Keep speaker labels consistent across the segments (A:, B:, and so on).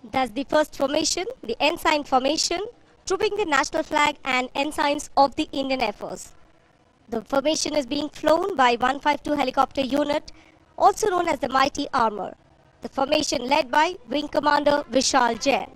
A: That's the first formation, the ensign formation, trooping the national flag and ensigns of the Indian Air Force. The formation is being flown by 152 helicopter unit, also known as the Mighty Armor. The formation led by Wing Commander Vishal Jain.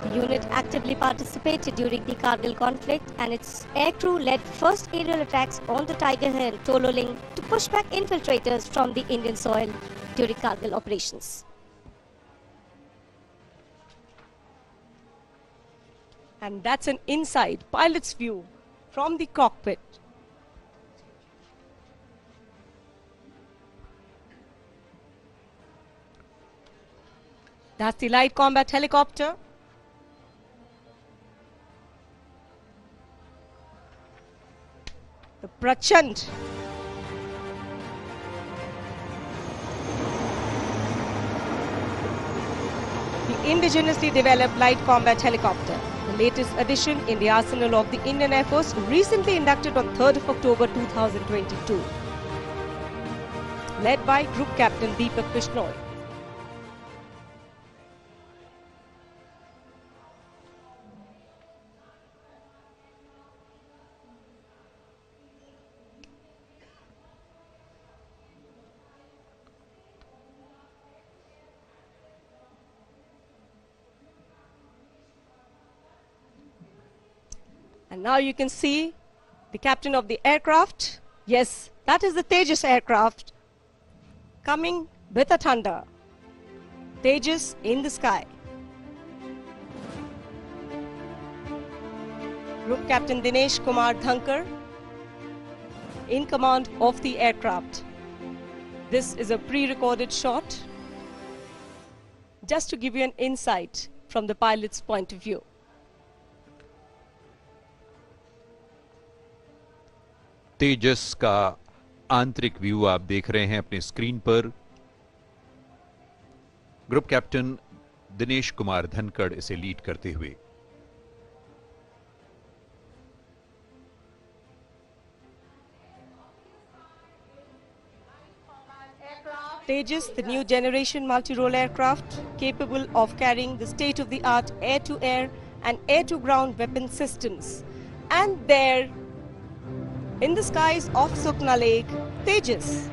A: The unit actively participated during the Kargil conflict, and its aircrew led first aerial attacks on the Tiger Hill Tololing to push back infiltrators from the Indian soil during Kargil operations.
B: And that's an inside pilot's view from the cockpit. That's the light combat helicopter. The Prachand. The indigenously developed light combat helicopter, the latest addition in the arsenal of the Indian Air Force, recently inducted on 3rd of October 2022. Led by Group Captain Deepak Bishnoi. And now you can see the captain of the aircraft. Yes, that is the Tejas aircraft coming with a thunder. Tejas in the sky. Group Captain Dinesh Kumar Dhankar in command of the aircraft. This is a pre-recorded shot just to give you an insight from the pilot's point of view.
C: तेजस का आंतरिक view आप देख रहे हैं अपने screen पर। Group captain Dinesh Kumar Dhankhar इसे lead करते हुए।
B: Tejas, the new generation multi-role aircraft capable of carrying the state-of-the-art air-to-air and air-to-ground weapon systems. And there, in the skies of Sukna Lake, Tejas.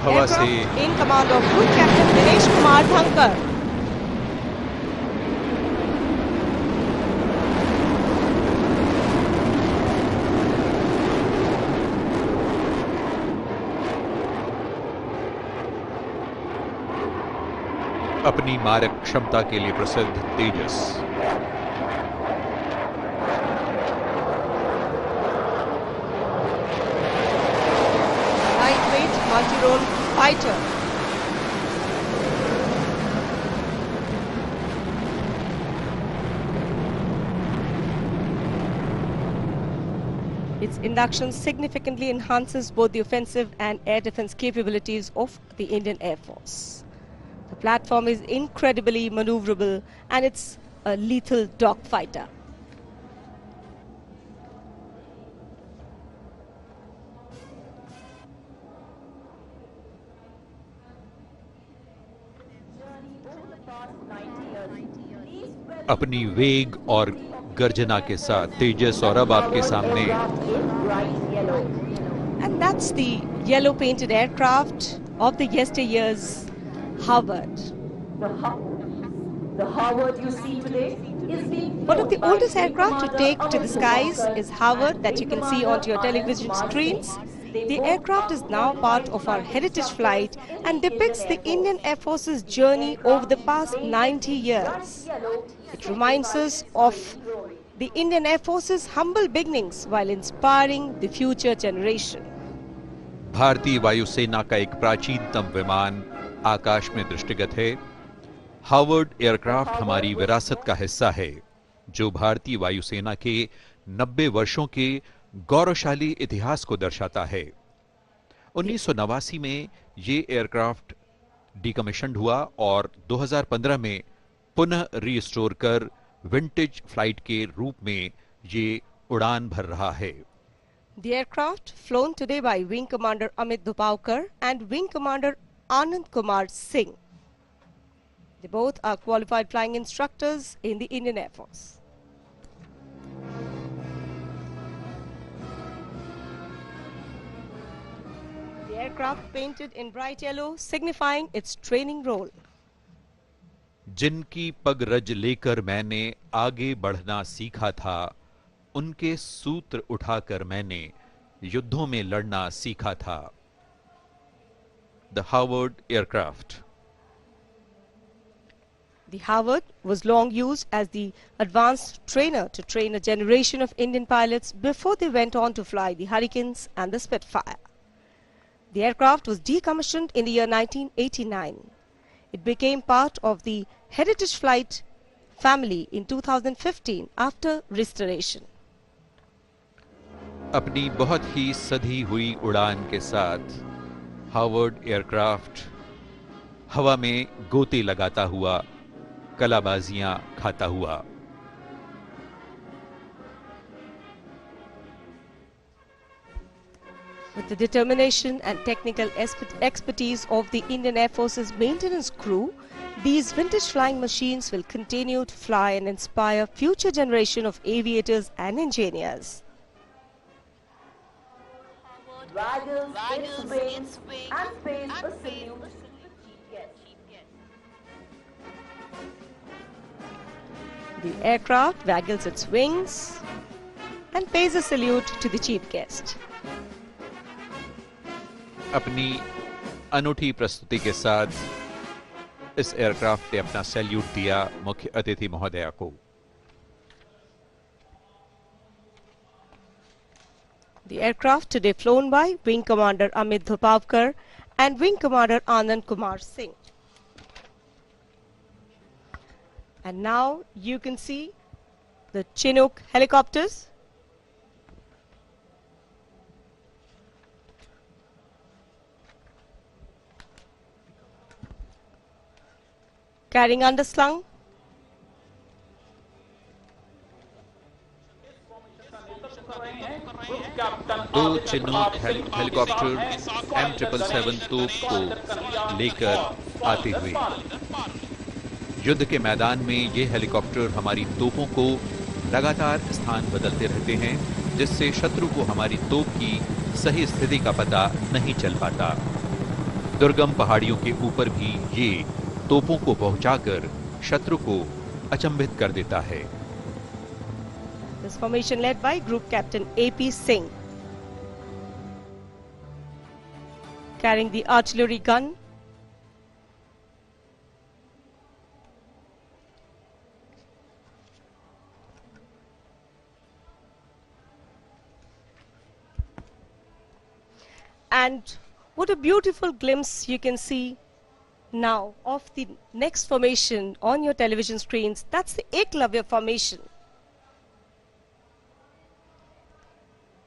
B: Aircraft in command of Group Captain Dinesh Kumar Dhankar.
C: अपनी मारक क्षमता के लिए प्रसिद्ध तेजस
B: multi-role fighter. Its induction significantly enhances both the offensive and air defense capabilities of the Indian Air Force. The platform is incredibly maneuverable and it's a lethal dogfighter.
C: अपनी वेग और गर्जना के साथ तेजस और अब आपके सामने
B: And that's the yellow painted aircraft of the yesteryears, Howard.
D: The Howard you see today is being
B: one of the oldest aircraft to take to the skies is Howard that you can see onto your television screens. The aircraft is now part of our heritage flight and depicts the Indian Air Force's journey over the past 90 years. It reminds us of the Indian Air Force's humble beginnings while inspiring the future generation.
C: भारतीय वायुसेना का एक प्राचीनतम विमान आकाश में दृष्टिगत है। Howard aircraft हमारी विरासत का हिस्सा है जो भारतीय वायुसेना के 90 वर्षों के गौरवशाली इतिहास को दर्शाता है। 1989 में ये एयरक्राफ्ट डिकमीशन्ड हुआ और 2015 में पुनः रीस्टोर कर विंटेज फ्लाइट के रूप में ये उड़ान भर रहा है।
B: The aircraft, flown today by Wing Commander Amit Dhupavkar and Wing Commander Anand Kumar Singh. They both are qualified flying instructors in the Indian Air Force. The aircraft painted in bright yellow, signifying its training role.
C: जिनकी पग रज लेकर मैंने आगे बढ़ना सीखा था, उनके सूत्र उठाकर मैंने युद्धों में लड़ना सीखा था। The Harvard aircraft.
B: The Harvard was long used as the advanced trainer to train a generation of Indian pilots before they went on to fly the Hurricanes and the Spitfire. The aircraft was decommissioned in the year 1989. It became part of the Heritage Flight family in 2015 after restoration.
C: अपनी बहुत ही सधी हुई उड़ान के साथ Harvard aircraft हवा में गोते लगाता हुआ, कलाबाजियां खाता हुआ।
B: With the determination and technical expertise of the Indian Air Force's maintenance crew, these vintage flying machines will continue to fly and inspire future generation of aviators and engineers.
D: Waggles its wings and pays a salute to the chief guest.
B: The aircraft waggles its wings and pays a salute to the chief guest.
C: अपनी अनूठी प्रस्तुति के साथ इस aircraft ने अपना salute दिया मुख्य अतिथि महोदया को।
B: The aircraft today flown by Wing Commander Amit Dhupavkar and Wing Commander Anand Kumar Singh. And now you can see the Chinook helicopters. Carrying underslung.
C: दो चिनूक हेलीकॉप्टर M777 तोप को लेकर आते हुए युद्ध के मैदान में ये हेलीकॉप्टर हमारी तोपों को लगातार स्थान बदलते रहते हैं, जिससे शत्रु को हमारी तोप की सही स्थिति का पता नहीं चल पाता। दुर्गम पहाड़ियों के ऊपर भी ये तोपों को पहुंचाकर शत्रु को अचंभित कर देता है।
B: This formation led by Group Captain A.P. Singh, carrying the artillery gun. And what a beautiful glimpse you can see now of the next formation on your television screens. That's the Eklavya formation.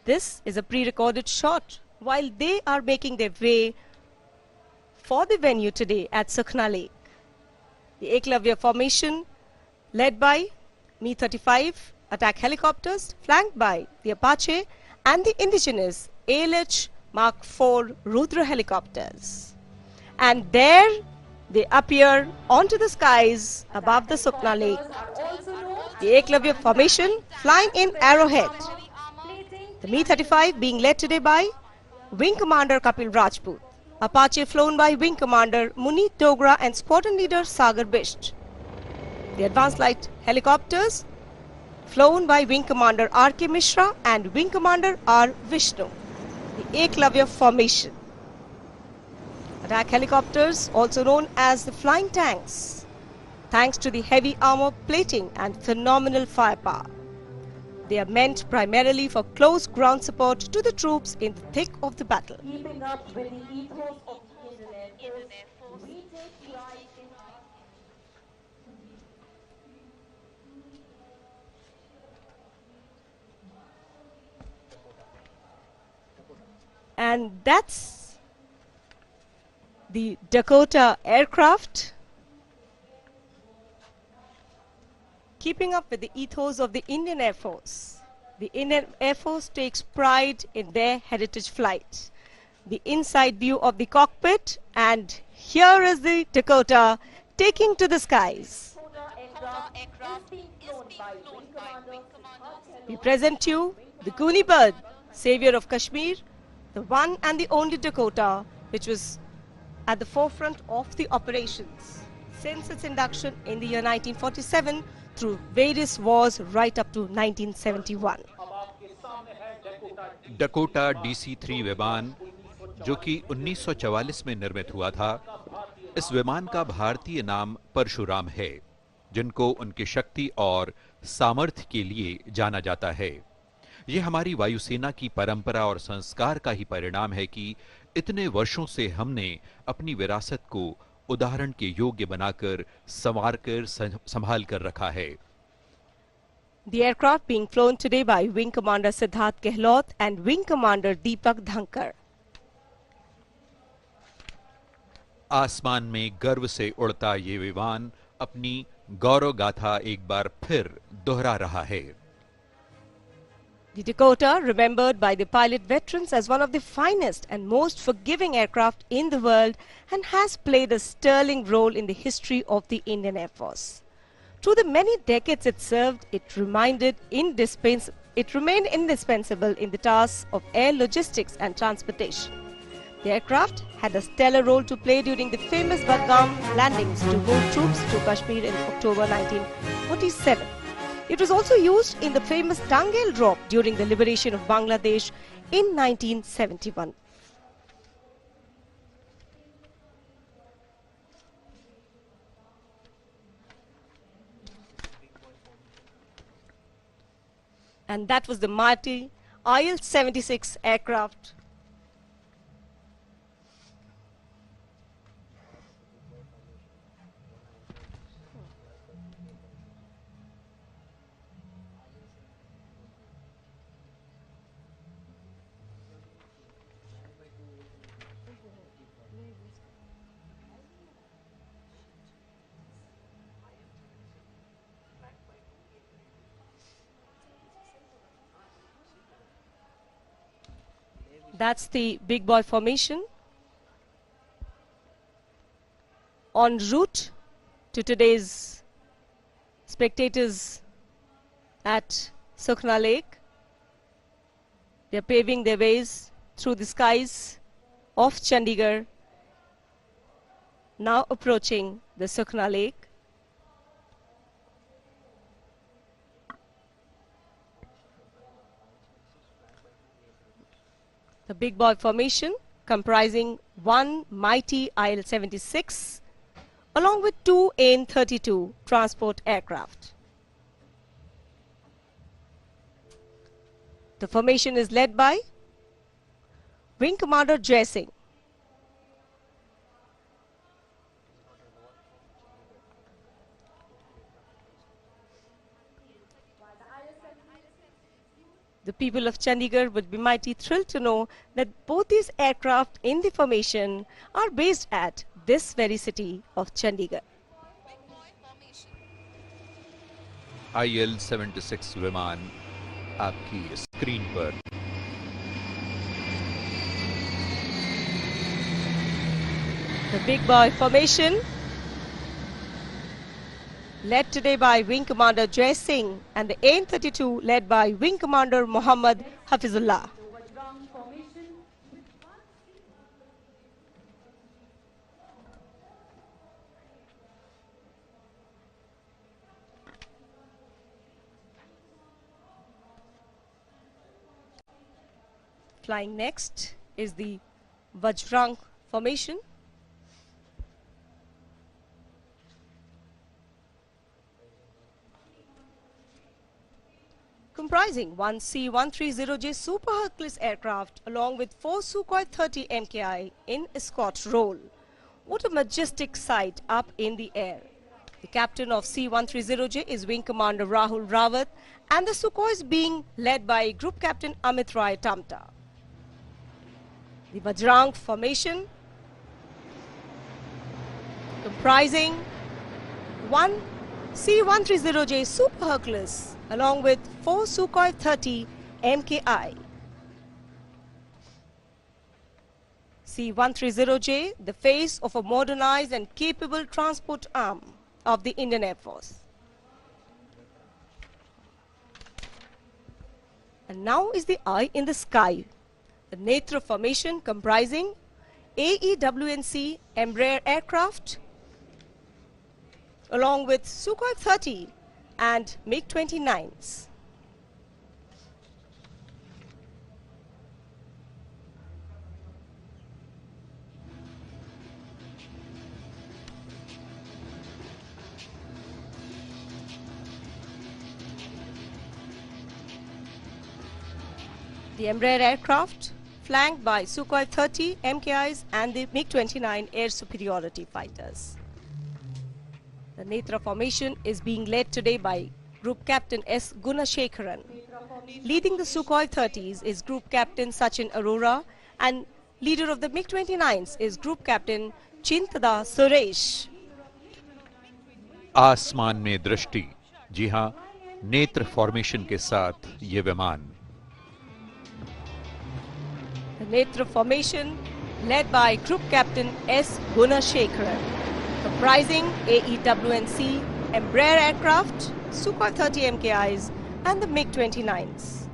B: This is a pre-recorded shot while they are making their way for the venue today at Sukhna Lake. The Eklavya formation led by Mi-35 attack helicopters flanked by the Apache and the indigenous ALH Mark IV Rudra helicopters. And there they appear onto the skies above the Sukhna Lake. The Eklavya formation flying in arrowhead. The Mi-35 being led today by Wing Commander Kapil Rajput, Apache flown by Wing Commander Munit Dogra and Squadron Leader Sagar Bisht. The Advanced Light Helicopters flown by Wing Commander R.K. Mishra and Wing Commander R. Vishnu. The Eklavya formation. Attack helicopters, also known as the flying tanks, thanks to the heavy armor plating and phenomenal firepower. They are meant primarily for close ground support to the troops in the thick of the battle.
D: Keeping up with the ethos of the Indian Air Force, we take pride in
B: And that's the Dakota aircraft, keeping up with the ethos of the Indian Air Force. The Indian Air Force takes pride in their heritage flight. The inside view of the cockpit, and here is the Dakota taking to the skies. We present you the Goonie bird, savior of Kashmir, the one and the only Dakota, which was at the forefront of the operations since its induction in the year 1947 through various wars right up to 1971.
C: Dakota DC-3 विमान जो कि 1944 में निर्मित हुआ था, इस विमान का भारतीय नाम परशुराम है, जिनको उनकी शक्ति और सामर्थ्य के लिए जाना जाता है। यह हमारी वायुसेना की परंपरा और संस्कार का ही परिणाम है कि इतने वर्षों से हमने अपनी विरासत को उदाहरण के योग्य बनाकर संवार कर संभाल कर रखा है।
B: The aircraft being flown today by Wing Commander Siddharth Gehlot and Wing Commander Deepak Dhankar.
C: आसमान में गर्व से उड़ता ये विमान अपनी गौरव गाथा एक बार फिर दोहरा रहा है।
B: The Dakota, remembered by the pilot veterans as one of the finest and most forgiving aircraft in the world, and has played a sterling role in the history of the Indian Air Force. Through the many decades it served, it remained indispensable in the tasks of air logistics and transportation. The aircraft had a stellar role to play during the famous Bagram landings to move troops to Kashmir in October 1947. It was also used in the famous Tangel drop during the liberation of Bangladesh in 1971. And that was the mighty IL-76 aircraft. That's the big boy formation en route to today's spectators at Sukhna Lake. They're paving their ways through the skies of Chandigarh, now approaching the Sukhna Lake. The big boy formation comprising one mighty IL-76 along with two AN-32 transport aircraft. The formation is led by Wing Commander Jai Singh. The people of Chandigarh would be mighty thrilled to know that both these aircraft in the formation are based at this very city of Chandigarh.
C: IL-76 विमान आपकी screen पर।
B: The big boy formation led today by Wing Commander Jai Singh and the AN-32 led by Wing Commander Muhammad Hafizullah. Flying next is the Vajrang formation. Comprising one C-130J Super Hercules aircraft along with four Sukhoi 30 MKI in escort role. What a majestic sight up in the air. The captain of C-130J is Wing Commander Rahul Rawat and the Sukhoi is being led by Group Captain Amit Rai Tamta. The Vajrang formation, comprising one C-130J Super Hercules along with 4 Sukhoi 30 MKI. C-130J, the face of a modernized and capable transport arm of the Indian Air Force. And now is the eye in the sky. The Netra formation comprising AEWNC Embraer aircraft along with Sukhoi 30 and MiG-29s. The Embraer aircraft flanked by Sukhoi 30 MKIs and the MiG-29 air superiority fighters. The Netra formation is being led today by Group Captain S. Gunashekharan. Leading the Sukhoi 30s is Group Captain Sachin Arora, and leader of the MiG-29s is Group Captain Chintada Suresh.
C: आसमान में दृष्टि, जी हां, नेत्र formation के साथ ये विमान.
B: The Netra formation led by Group Captain S. Gunashekharan, comprising AEWNC Embraer aircraft, Sukhoi 30 MKIs and the MiG-29s.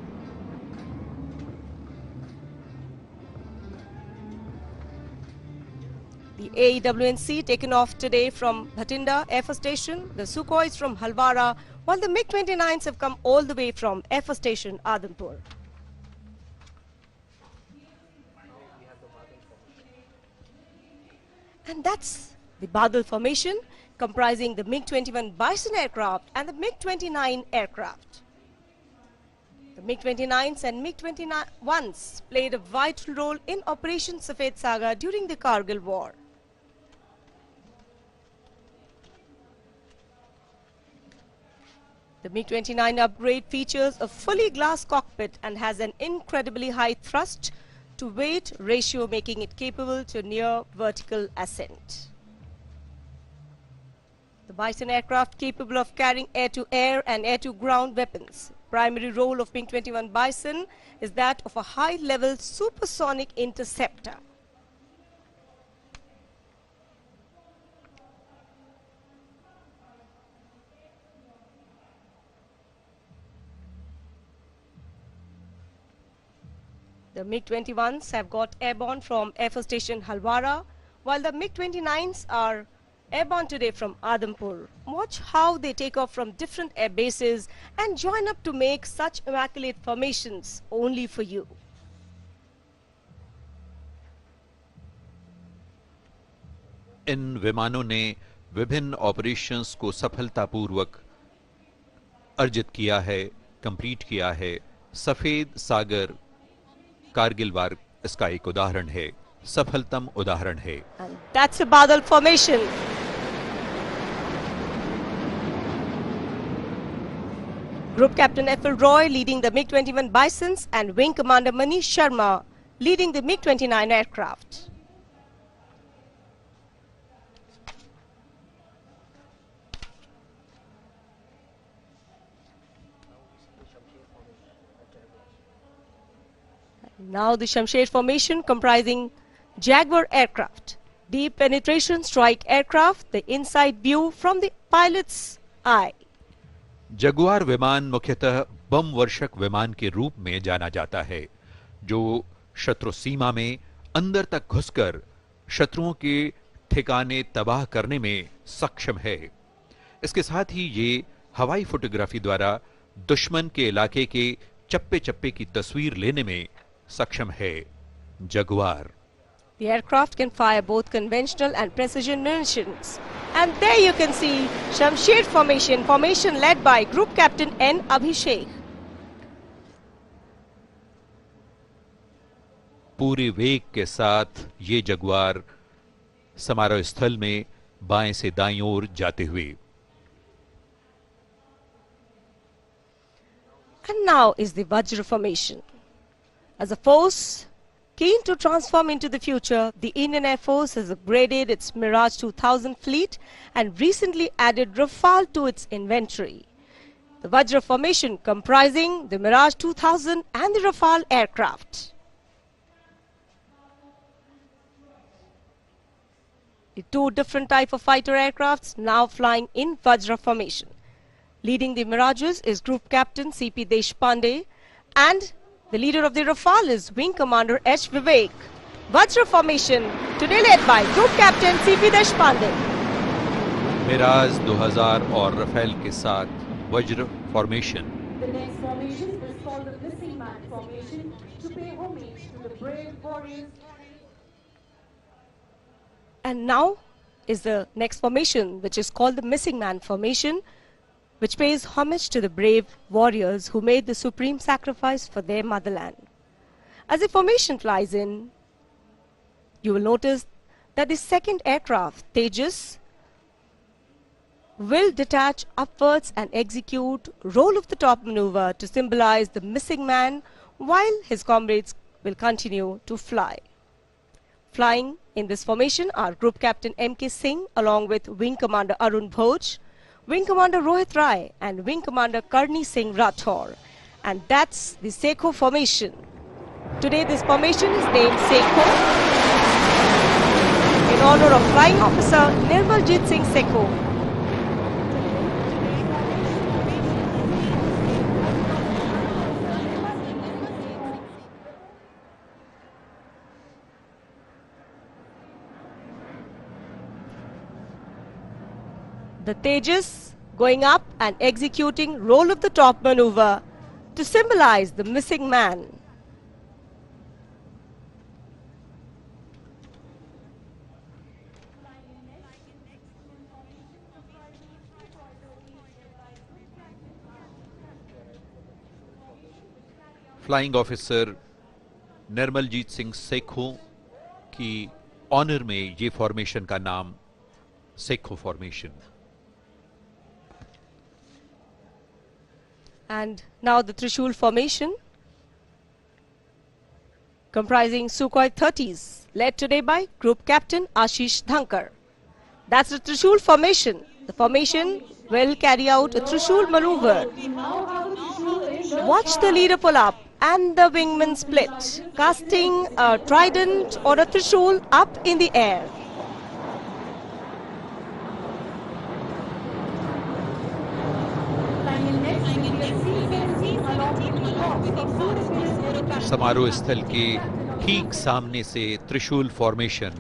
B: The AEWNC taken off today from Bhatinda Air Force Station, the Sukhois from Halwara, while the MiG-29s have come all the way from Air Force Station Adampur. And that's the Badal formation comprising the MiG-21 Bison aircraft and the MiG-29 aircraft. The MiG-29s and MiG-21s played a vital role in Operation Safed Saga during the Kargil War. The MiG-29 upgrade features a fully glass cockpit and has an incredibly high thrust to weight ratio, making it capable to near vertical ascent. The Bison aircraft capable of carrying air-to-air and air-to-ground weapons. Primary role of MiG-21 Bison is that of a high-level supersonic interceptor. The MiG-21s have got airborne from Air Force Station Halwara, while the MiG-29s are airborne today from Adampur. Watch how they take off from different air bases and join up to make such immaculate formations only for you.
C: इन विमानों ने विभिन्न operations को सफलतापूर्वक अर्जित किया है, complete किया है. सफेद सागर कारगिल वार इसका एक उदाहरण है, सफलतम उदाहरण है.
B: And that's a Badal formation. Group Captain F.L. Roy leading the MiG-21 Bisons and Wing Commander Manish Sharma leading the MiG-29 aircraft. Now the Shamsher formation comprising Jaguar aircraft, deep penetration strike aircraft, the inside view from the pilot's eye.
C: Jaguar विमान मुख्यतः बम वर्षक विमान के रूप में जाना जाता है, जो शत्रु सीमा में अंदर तक घुसकर शत्रुओं के ठिकाने तबाह करने में सक्षम है. इसके साथ ही ये हवाई फोटोग्राफी द्वारा दुश्मन के इलाके के चप्पे चप्पे की तस्वीर लेने में सक्षम है. Jaguar.
B: The aircraft can fire both conventional and precision munitions. And there you can see Shamsher formation led by Group Captain N. Abhishek.
C: पूरे वेग के साथ ये जगुआर समारोह स्थल में बाएं से दाईं ओर जाते हुए.
B: And now is the Vajra formation. As a force Keen to transform into the future, the Indian Air Force has upgraded its Mirage 2000 fleet and recently added Rafale to its inventory. The Vajra formation comprising the Mirage 2000 and the Rafale aircraft. The two different type of fighter aircrafts now flying in Vajra formation. Leading the Mirages is Group Captain C.P. Deshpande, and the leader of the Rafale is Wing Commander H. Vivek. Vajra formation today led by Group Captain C.P. Deshpande.
C: Miraj 2000 और Rafale के साथ वज्र formation.
D: The next formation is called the Missing Man formation to pay homage to the brave warriors.
B: And now is the next formation, which is called the Missing Man formation, which pays homage to the brave warriors who made the supreme sacrifice for their motherland. As the formation flies in, you will notice that the second aircraft, Tejas, will detach upwards and execute roll of the top maneuver to symbolize the missing man, while his comrades will continue to fly. Flying in this formation are Group Captain M.K. Singh along with Wing Commander Arun Bhoj, Wing Commander Rohit Rai and Wing Commander Karni Singh Rathore. And that's the Sekho formation. Today this formation is named Sekho in honor of Flying Officer Nirmaljit Singh Sekho. The Tejas going up and executing roll of the top maneuver to symbolize the missing man.
C: Flying officer Nirmaljit Singh Sekhon की honour में ये formation का नाम Sekhon formation.
B: And now the Trishul formation, comprising Sukhoi 30s, led today by Group Captain Ashish Dhankar. That's the Trishul formation. The formation will carry out a Trishul maneuver. Watch the leader pull up and the wingman split, casting a trident or a Trishul up in the air.
C: समारोह स्थल के ठीक सामने से त्रिशूल formation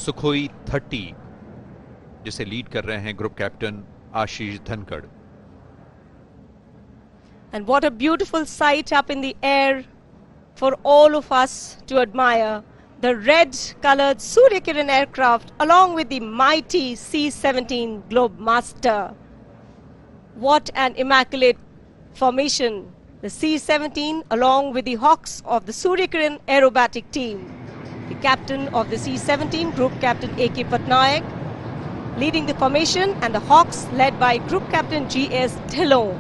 C: Sukhoi 30 जिसे lead कर रहे हैं group captain Ashish Dhankhar.
B: And what a beautiful sight up in the air for all of us to admire. The red-colored Surya Kiran aircraft along with the mighty C-17 Globemaster. What an immaculate formation. The C-17 along with the Hawks of the Surya Kiran aerobatic team. The captain of the C-17, Group Captain A.K. Patnaik, leading the formation, and the Hawks led by Group Captain G.S. Dhillon.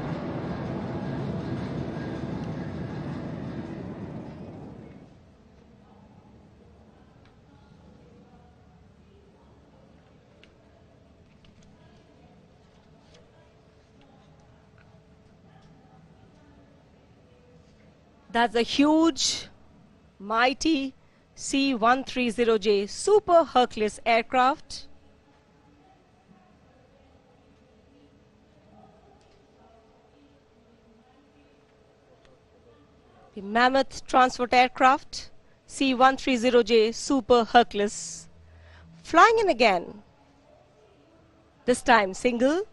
B: That's a huge, mighty C-130J Super Hercules aircraft. The Mammoth transport aircraft, C-130J Super Hercules. Flying in again, this time single,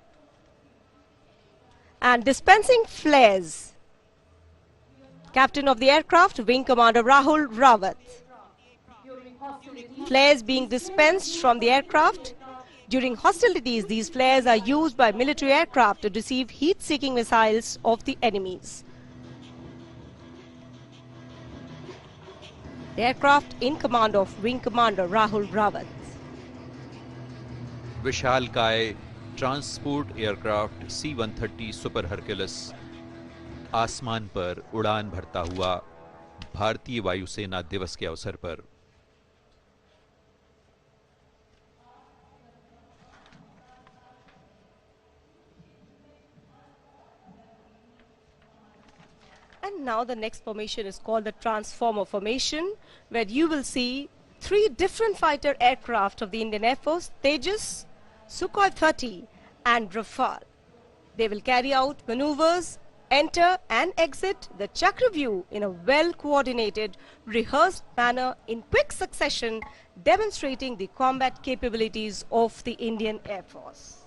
B: and dispensing flares. Captain of the aircraft, Wing Commander Rahul Rawat. Flares being dispensed from the aircraft. During hostilities, these flares are used by military aircraft to deceive heat-seeking missiles of the enemies. The aircraft in command of Wing Commander Rahul Rawat.
C: विशालकाय transport aircraft C-130 super Hercules आसमान पर उड़ान भरता हुआ भारतीय वायुसेना दिवस के अवसर पर।
B: And now the next formation is called the Transformer Formation, where you will see three different fighter aircraft of the Indian Air Force, Tejas, Sukhoi 30 and Rafale. They will carry out maneuvers, enter and exit the Chakravyuh in a well-coordinated, rehearsed manner in quick succession, demonstrating the combat capabilities of the Indian Air Force.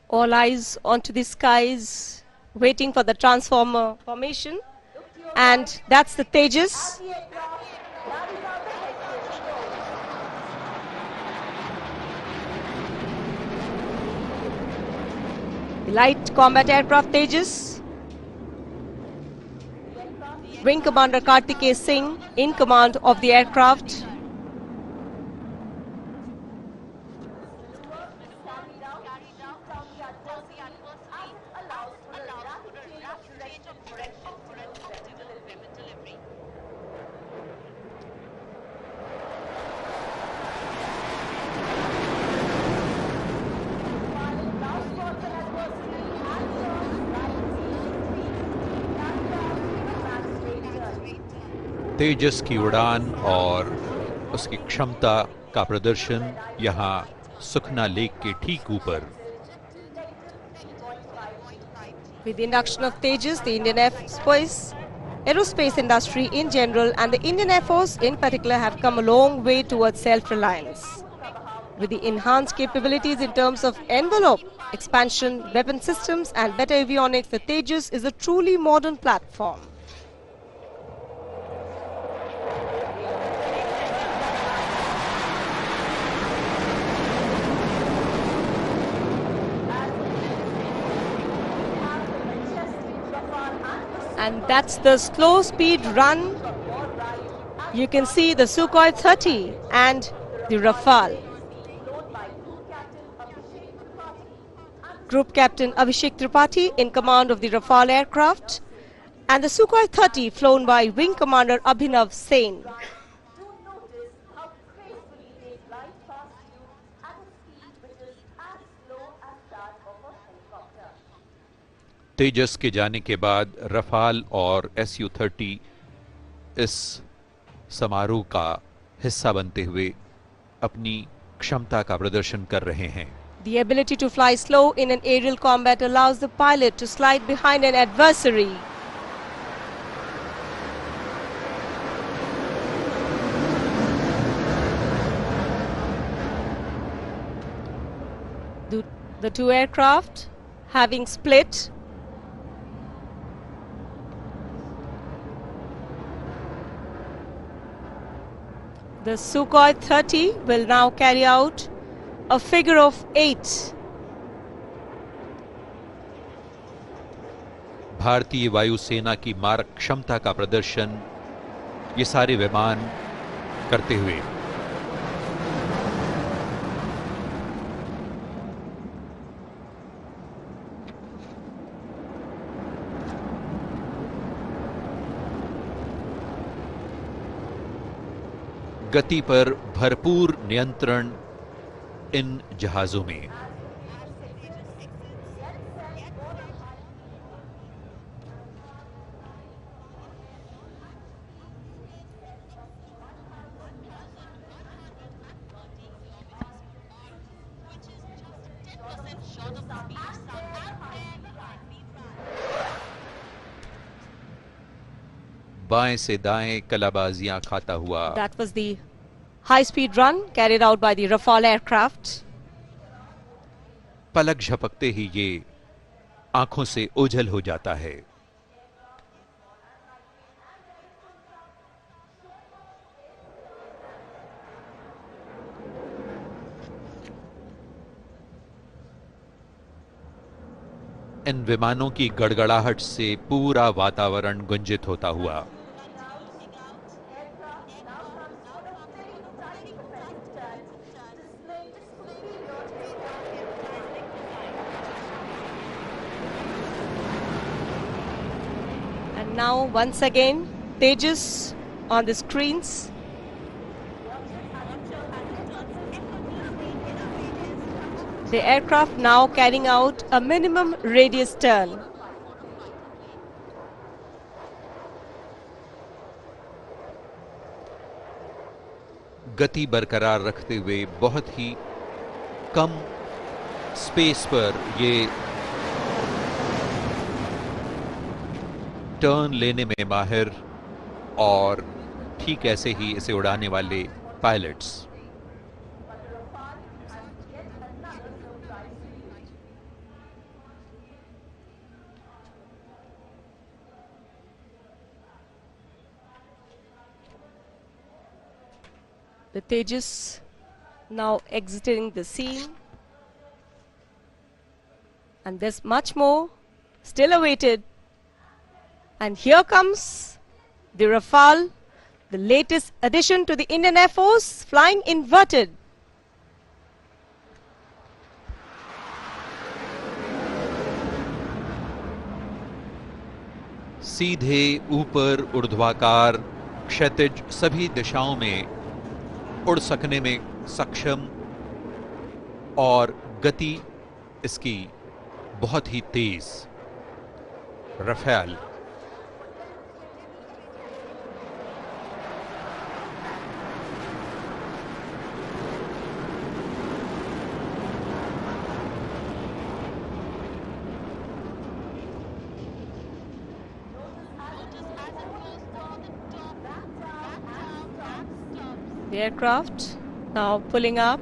B: All eyes onto the skies, waiting for the Transformer Formation. And that's the Tejas. The light combat aircraft Tejas. Wing Commander Kartikeya Singh in command of the aircraft.
C: तेजस की उड़ान और उसकी क्षमता का प्रदर्शन यहां सुखना lake के ठीक ऊपर।
B: With the induction of Tejas, the Indian aerospace industry in general and the Indian Air Force in particular have come a long way towards self-reliance. With the enhanced capabilities in terms of envelope, expansion, weapon systems and better avionics, the Tejas is a truly modern platform. And that's the slow speed run. You can see the Sukhoi 30 and the Rafale. Group Captain Abhishek Tripathi in command of the Rafale aircraft and the Sukhoi 30 flown by Wing Commander Abhinav Sen.
C: तेजस के जाने के बाद Rafale और Su-30 इस समारोह का हिस्सा बनते हुए अपनी क्षमता का प्रदर्शन कर रहे हैं।
B: The ability to fly slow in an aerial combat allows the pilot to slide behind an adversary. The two aircraft having split. The Sukhoi 30 will now carry out a figure of 8.
C: भारतीय वायुसेना की मारक क्षमता का प्रदर्शन ये सारे विमान करते हुए। गति पर भरपूर नियंत्रण इन जहाजों में। बाएं से दाएं कलाबाजियां खाता हुआ।
B: That was the high-speed run carried out by the Rafale aircraft.
C: पलक झपकते ही ये आंखों से ओझल हो जाता है। इन विमानों की गड़गड़ाहट से पूरा वातावरण गुंजित होता हुआ।
B: And now once again Tejas on the screens. The aircraft now carrying out a minimum radius turn.
C: गति बरकरार रखते हुए बहुत ही कम स्पेस पर ये टर्न लेने में माहिर और ठीक ऐसे ही इसे उड़ाने वाले pilots.
B: The Tejas now exiting the scene, and there's much more still awaited. And here comes the Rafale, the latest addition to the Indian Air Force, flying inverted.
C: सीधे ऊपर ऊर्ध्वाकार क्षैतिज सभी दिशाओं में उड़ सकने में सक्षम और गति इसकी बहुत ही तेज Rafale.
B: The aircraft now pulling up.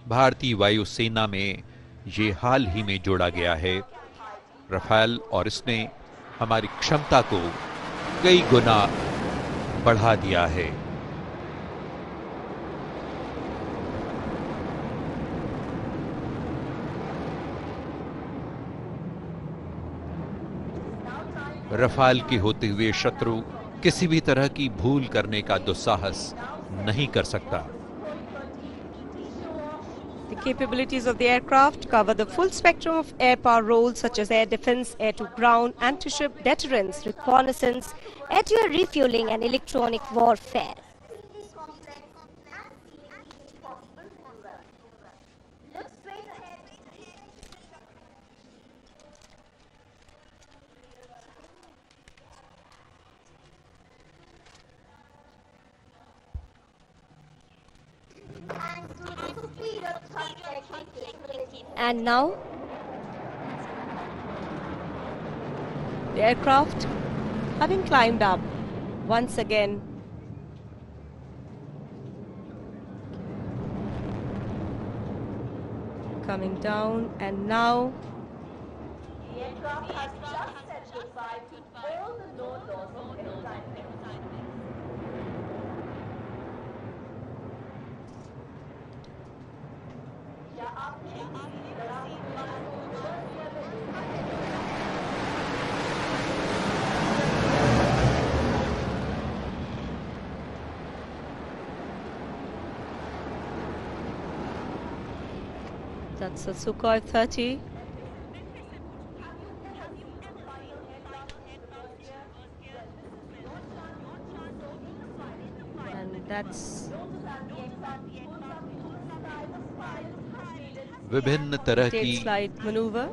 C: भारतीय वायुसेना में ये हाल ही में जोड़ा गया है रफेल, और इसने हमारी क्षमता को कई गुना बढ़ा दिया है। रफाल के होते हुए शत्रु किसी भी तरह की भूल करने का दुस्साहस नहीं कर सकता।
B: The capabilities of the aircraft cover the full spectrum of air power roles such as air defense, air to ground, anti-ship deterrence,
A: reconnaissance, air-to-air refueling and electronic warfare. And now
B: the aircraft having climbed up once again. Coming down, and now
D: The aircraft has just said goodbye to all the known laws of airline.
B: that's a Sukhoi 30. And that's
C: विभिन्न तरह
B: tail
C: की
B: slide maneuver.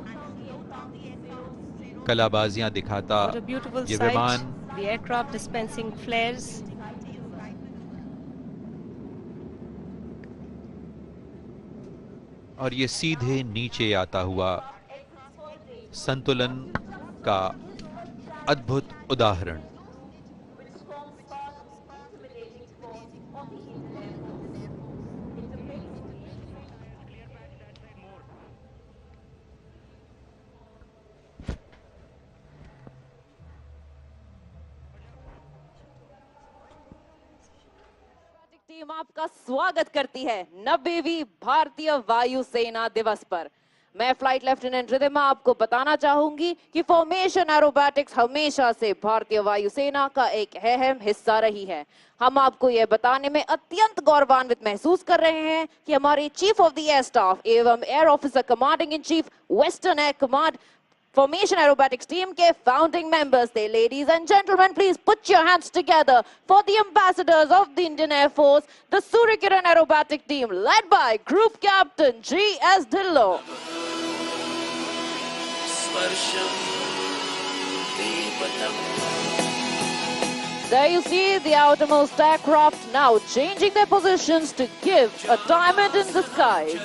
C: कलाबाजियां दिखाता
B: What a beautiful
C: ये
B: sight.
C: विमान
B: The aircraft dispensing flares.
C: और ये सीधे नीचे आता हुआ संतुलन का अद्भुत उदाहरण।
D: which forms part of the intimidating force of the Indian Air Force. It depicts
E: team आपका स्वागत करती है 90वीं भारतीय वायुसेना दिवस पर। मैं फ्लाइट लेफ्टिनेंट रिधिमा आपको बताना चाहूंगी कि फॉर्मेशन एरोबैटिक्स हमेशा से भारतीय वायुसेना का एक अहम हिस्सा रही है। हम आपको यह बताने में अत्यंत गौरवान्वित महसूस कर रहे हैं कि हमारे chief of the air staff एवं air officer commanding in chief western air command Formation Aerobatics team के founding members थे। Ladies and gentlemen, please put your hands together for the ambassadors of the Indian Air Force, the Suryakiran Aerobatic team, led by Group Captain G.S. Dhillon. There you see the outermost aircraft now changing their positions to give a diamond in the sky.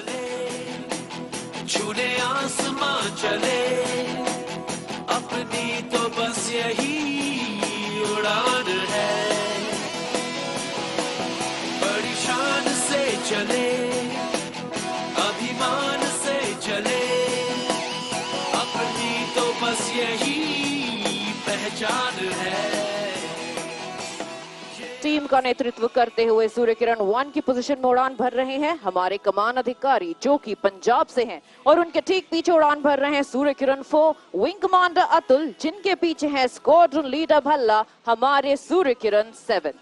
F: छूने आसमां चले अपनी तो बस यही उड़ान है बड़ी शान से चले अभिमान से चले अपनी तो बस यही पहचान है।
E: टीम का नेतृत्व करते हुए सूर्यकिरण 1 की पोजीशन में उड़ान भर रहे हैं हमारे कमान अधिकारी जो कि पंजाब से हैं और उनके ठीक पीछे उड़ान भर रहे हैं सूर्यकिरण 4 विंग कमांडर अतुल जिनके पीछे है स्क्वाड्रन लीडर भल्ला हमारे सूर्यकिरण 7।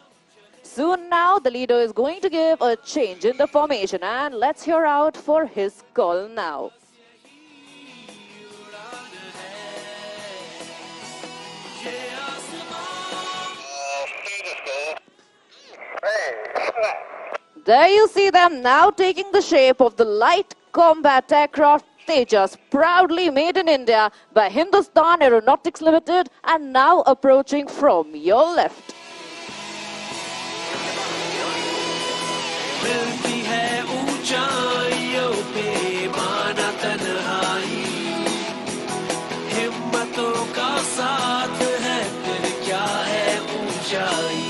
E: Soon now the leader is going to give a change in the formation and let's hear out for his call now. There you see them now taking the shape of the light combat aircraft Tejas, proudly made in India by Hindustan Aeronautics Limited and now approaching from your left.
F: मिलती है ऊंचाइयों पे माना तन्हाई हिम्मतों का साथ है फिर क्या है ऊंचाई।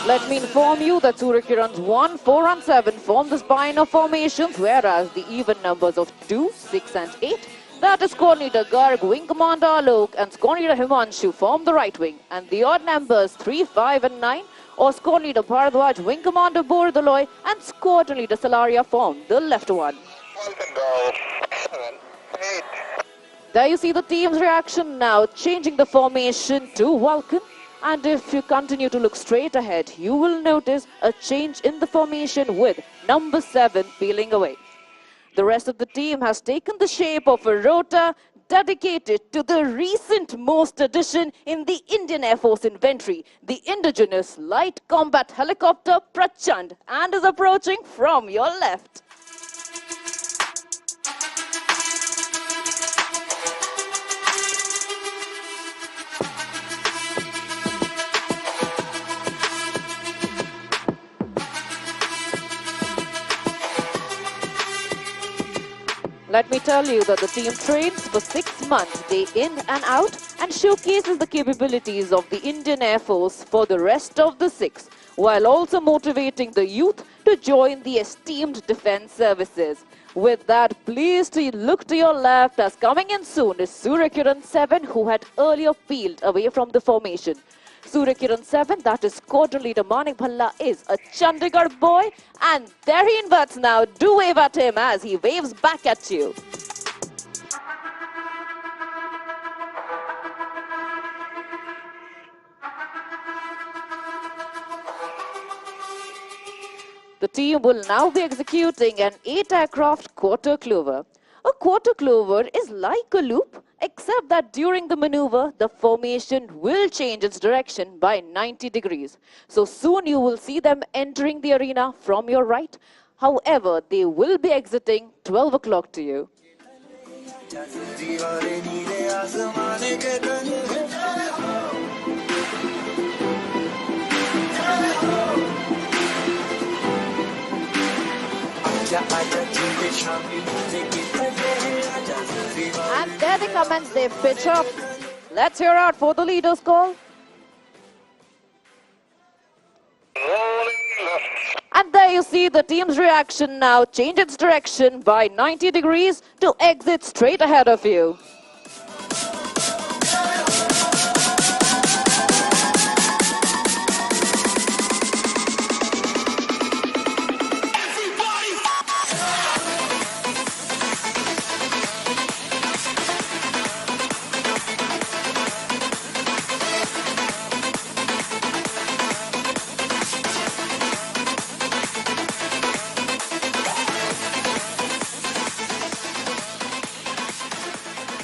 E: Let me inform you that Suryakirans 1, 4 and 7 form the spine of formations, whereas the even numbers of 2, 6 and 8, that is Squad Leader Garg, Wing Commander Alok and Squad Leader Himanshu form the right wing, and the odd numbers 3, 5 and 9, or Squad Leader Bharadwaj, Wing Commander Bordaloy and Squad Leader Salaria form the left one. There you see the team's reaction now, changing the formation to Vulcan. And if you continue to look straight ahead, you will notice a change in the formation with number 7 peeling away. The rest of the team has taken the shape of a rota dedicated to the recent most addition in the Indian Air Force inventory, the indigenous light combat helicopter Prachand, and is approaching from your left. Let me tell you that the team trains for 6 months, day in and out, and showcases the capabilities of the Indian Air Force for the rest of the 6, while also motivating the youth to join the esteemed defense services. With that, please look to your left as coming in soon is Suryakiran 7, who had earlier peeled away from the formation. Suryakiran 7, that is Squadron Leader Manik Bhalla, is a Chandigarh boy, and there he inverts now. Do wave at him as he waves back at you. The team will now be executing an 8-aircraft quarter clover. A quarter clover is like a loop, except that during the maneuver, the formation will change its direction by 90 degrees. So soon you will see them entering the arena from your right. However, they will be exiting 12 o'clock to you.
F: आजा
E: And there they commence their pitch up. Let's hear out for the leader's call. And there you see the team's reaction now change its direction by 90 degrees to exit straight ahead of you.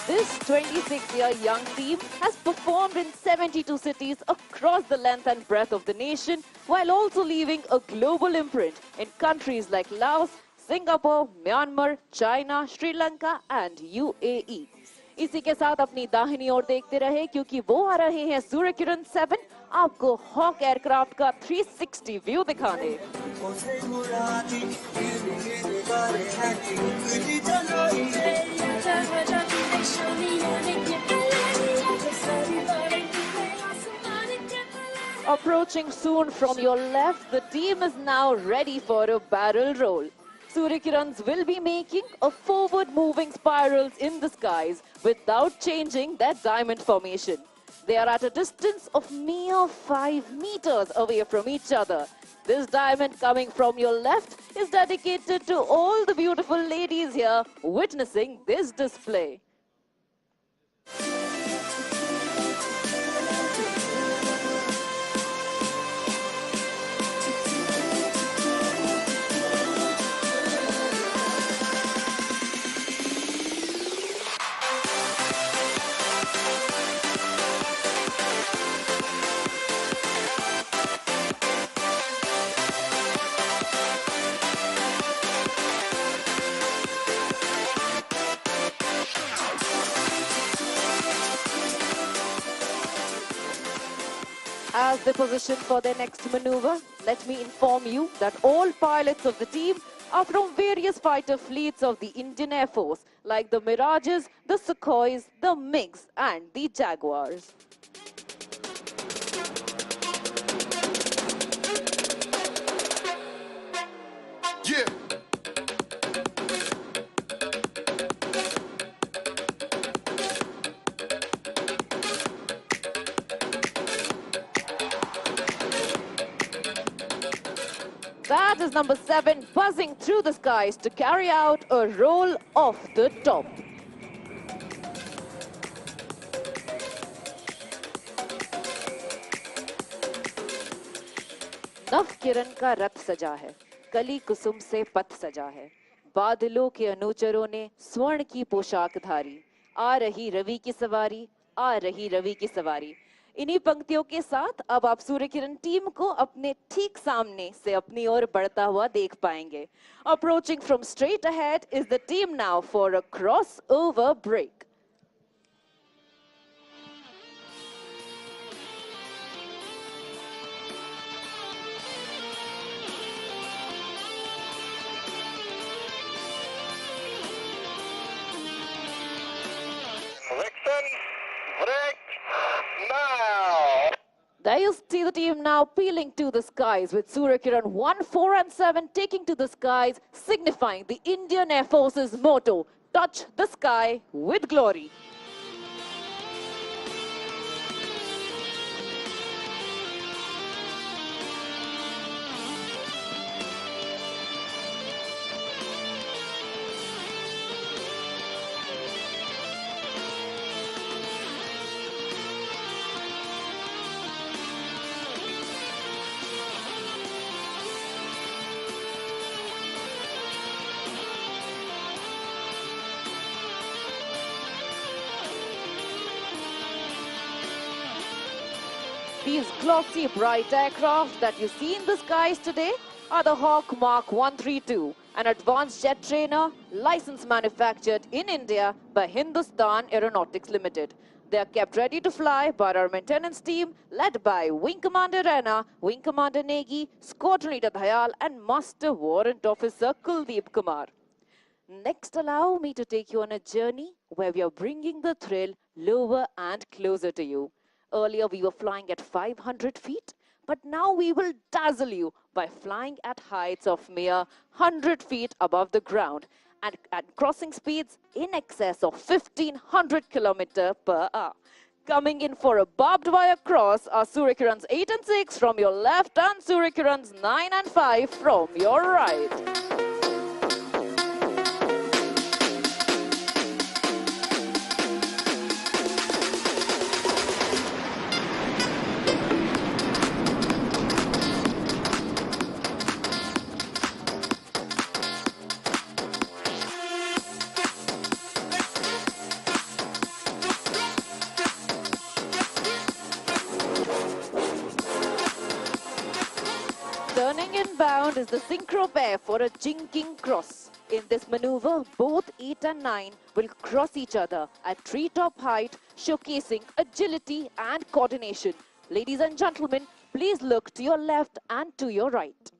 E: This 26-year young team has performed in 72 cities across the length and breadth of the nation, while also leaving a global imprint in countries like Laos, Singapore, Myanmar, China, Sri Lanka and UAE. इसी के साथ अपनी दाहिनी ओर देखते रहे क्योंकि वो आ रहे हैं सूर्य किरण 7 आपको हॉक एयरक्राफ्ट का 360 व्यू दिखाने। Approaching soon from your left, the team is now ready for a barrel roll. Surya Kirans will be making a forward-moving spirals in the skies without changing their diamond formation. They are at a distance of mere 5 meters away from each other. This diamond coming from your left is dedicated to all the beautiful ladies here witnessing this display. As they position for their next maneuver, let me inform you that all pilots of the team are from various fighter fleets of the Indian Air Force, like the Mirages, the Sukhois, the MiGs and the Jaguars.
G: Yeah.
E: That is number 7 buzzing through the skies to carry out a roll off the top. नव किरण का रथ सजा है, कली कुसुम से पथ सजा है, बादलों के अनुचरों ने स्वर्ण की पोशाक धारी, आ रही रवि की सवारी, आ रही रवि की सवारी। इन्हीं पंक्तियों के साथ अब आप सूर्य किरण टीम को अपने ठीक सामने से अपनी ओर बढ़ता हुआ देख पाएंगे। Approaching from straight ahead is the team now for a crossover break. There you see the team now peeling to the skies with Surya Kiran 1, 4 and 7 taking to the skies, signifying the Indian Air Force's motto, touch the sky with glory. These glossy, bright aircraft that you see in the skies today are the Hawk Mark 132, an advanced jet trainer, licensed manufactured in India by Hindustan Aeronautics Limited. They are kept ready to fly by our maintenance team led by Wing Commander Raina, Wing Commander Negi, Squadron Leader Dayal and Master Warrant Officer Kuldeep Kumar. Next, allow me to take you on a journey where we are bringing the thrill lower and closer to you. Earlier, we were flying at 500 feet, but now we will dazzle you by flying at heights of mere 100 feet above the ground and at crossing speeds in excess of 1500 km per hour. Coming in for a barbed wire cross are Surikirans 8 and 6 from your left and Surikirans 9 and 5 from your right. Turning inbound is the synchro pair for a jinking cross. In this maneuver, both 8 and 9 will cross each other at treetop height, showcasing agility and coordination. Ladies and gentlemen, please look to your left and to your right.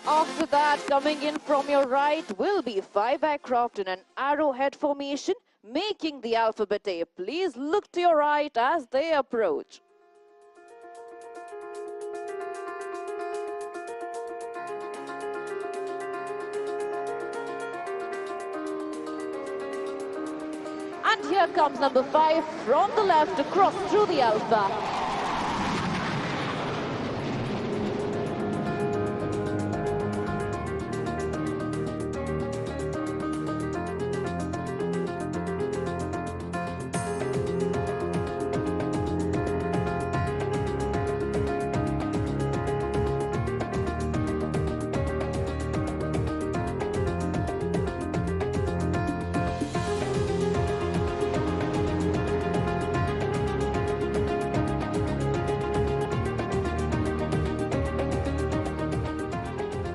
E: After that, coming in from your right will be 5 aircraft in an arrowhead formation, making the alphabet A. Please look to your right as they approach. And here comes number 5 from the left to cross through the alpha.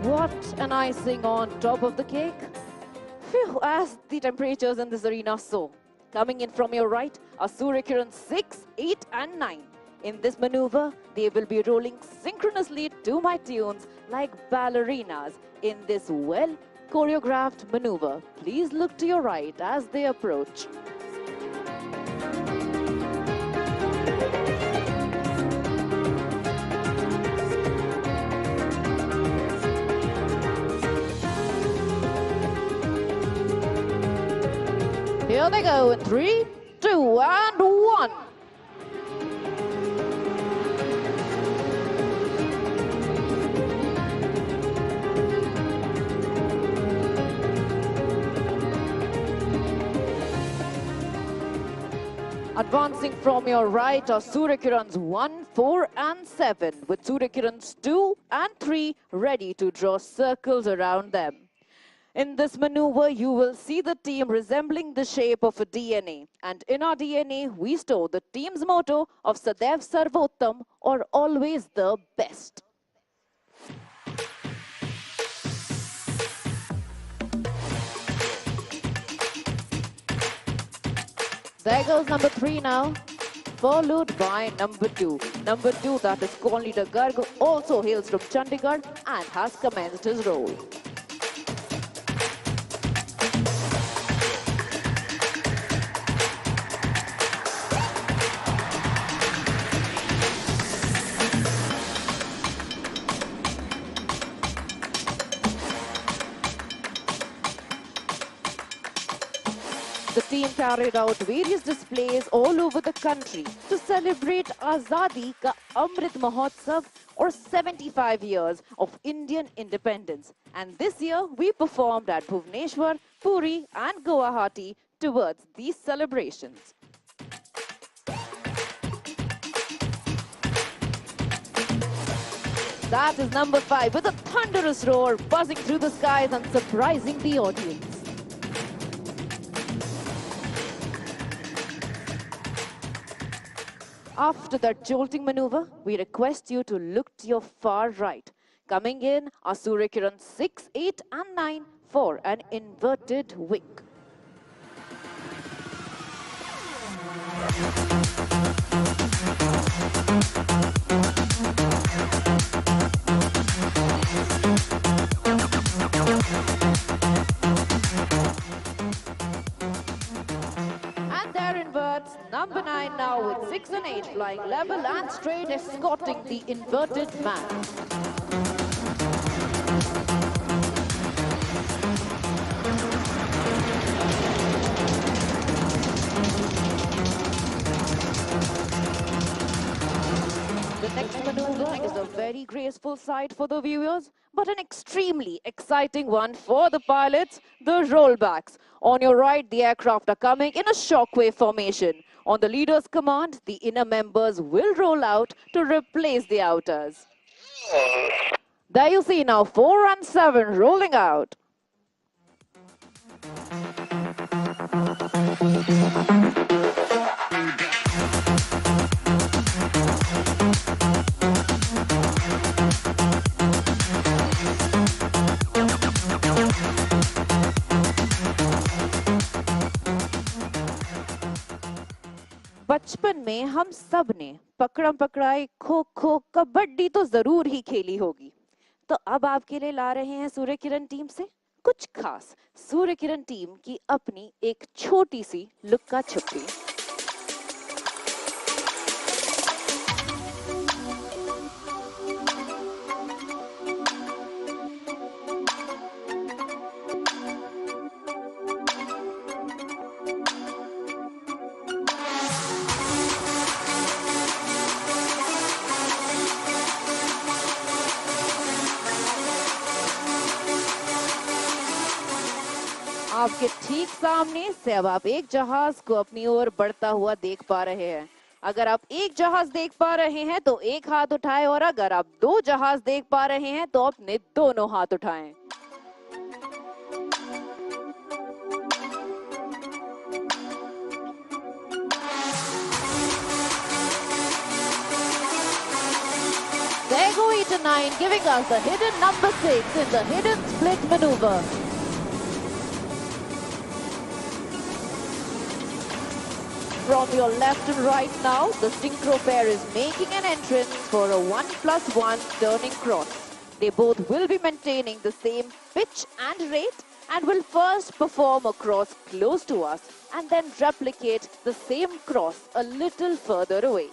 E: What an icing on top of the cake. Phew, as the temperatures in this arena soar. Coming in from your right are Surikirans 6, 8 and 9. In this maneuver, they will be rolling synchronously to my tunes like ballerinas in this well choreographed maneuver. Please look to your right as they approach. Here they go in 3, 2 and 1. Advancing from your right are Surikirans 1, 4 and 7 with Surikirans 2 and 3 ready to draw circles around them. In this maneuver, you will see the team resembling the shape of a DNA. And in our DNA, we store the team's motto of Sadaiv Sarvottam, or always the best. There goes number 3 now, followed by number 2. Number 2, that is squad leader Garg, also hails from Chandigarh and has commenced his role. The team carried out various displays all over the country to celebrate Azadi Ka Amrit Mahotsav, or 75 years of Indian independence. And this year, we performed at Bhubaneswar, Puri and Guwahati towards these celebrations. That is number 5 with a thunderous roar buzzing through the skies and surprising the audience. After that jolting maneuver, we request you to look to your far right. Coming in are Surya Kiran 6, 8 and 9 for an inverted wing. And there inverts number 9 now with 6 and 8 flying level and straight, escorting the inverted man. The next maneuver is a very graceful sight for the viewers, but an extremely exciting one for the pilots, the rollbacks. On your right, the aircraft are coming in a shockwave formation. On the leader's command, the inner members will roll out to replace the outers. There you see now 4 and 7 rolling out. बचपन में हम सब ने पकड़म पकड़ाई, खो खो, कबड्डी तो जरूर ही खेली होगी। तो अब आपके लिए ला रहे हैं सूर्य किरण टीम से कुछ खास सूर्य किरण टीम की अपनी एक छोटी सी लुक्का छुपी। आपके ठीक सामने से अब आप एक जहाज को अपनी ओर बढ़ता हुआ देख पा रहे हैं। अगर आप एक जहाज देख पा रहे हैं तो एक हाथ उठाएं, और अगर आप 2 जहाज देख पा रहे हैं तो अपने दोनों हाथ उठाएं। There go 8 and 9, giving us the hidden number 6 in the hidden split maneuver. From your left and right now, the synchro pair is making an entrance for a 1+1 turning cross. They both will be maintaining the same pitch and rate and will first perform a cross close to us and then replicate the same cross a little further away.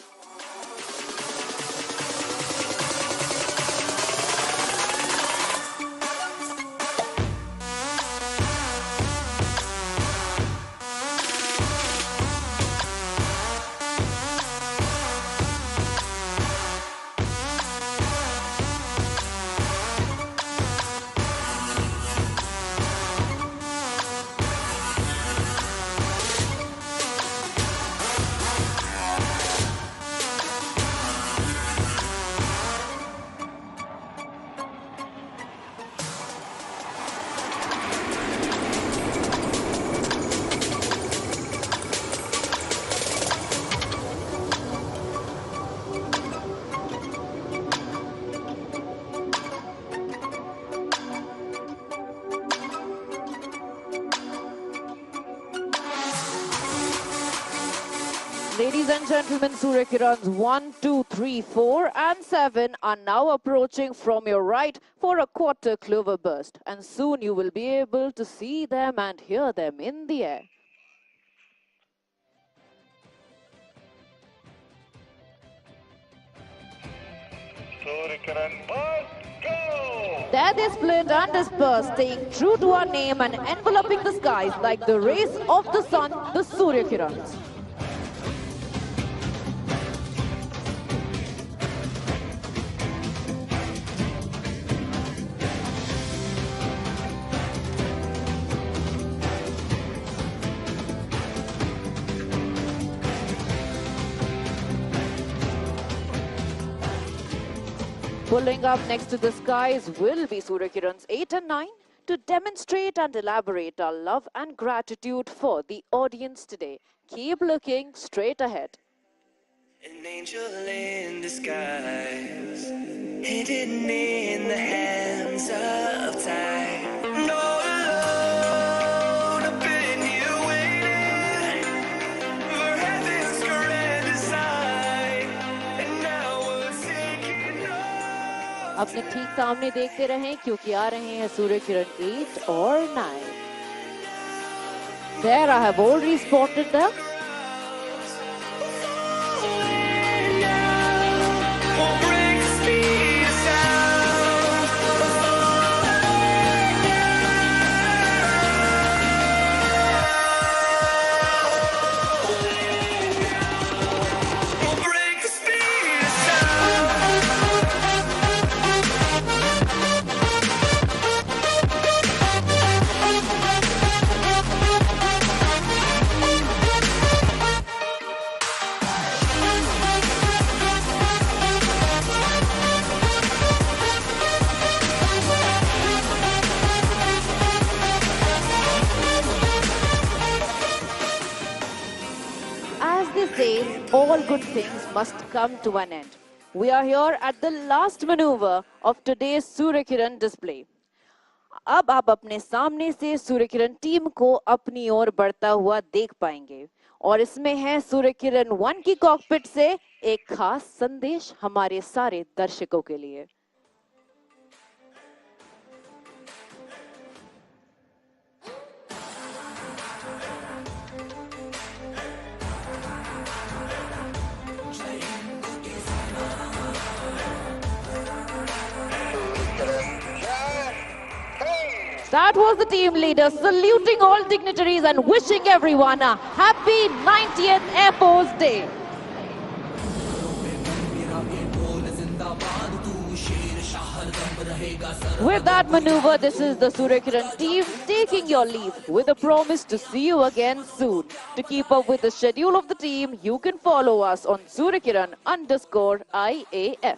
E: Ladies and gentlemen, Surya Kiran's 1, 2, 3, 4 and 7 are now approaching from your right for a quarter clover burst. And soon you will be able to see them and hear them in the air.
G: Surya Kiran must go!
E: There they split and disperse, staying true to our name and enveloping the skies like the rays of the sun, the Surya Kirans. Pulling up next to the skies will be Surya Kiran's 8 and 9 to demonstrate and elaborate our love and gratitude for the audience today. Keep looking straight ahead.
F: An angel in disguise, hidden in the hands of time. No alone, I've been here waiting for heaven's grand design, and now we're taking off.
E: अपने ठीक सामने देखते रहें क्योंकि आ रहे हैं सूर्य किरण 8 और 9. There I have already spotted them. All good things must come to an end. We are here at the last maneuver of today's Surya Kiran display. अब आप अपने सामने से सूर्य किरण टीम को अपनी ओर बढ़ता हुआ देख पाएंगे और इसमें है सूर्य किरण 1 की कॉकपिट से एक खास संदेश हमारे सारे दर्शकों के लिए. That was the team leader saluting all dignitaries and wishing everyone a happy 90th Air Force Day. With that maneuver, this is the Surya Kiran team taking your leave with a promise to see you again soon. To keep up with the schedule of the team, you can follow us on suryakiran_IAF.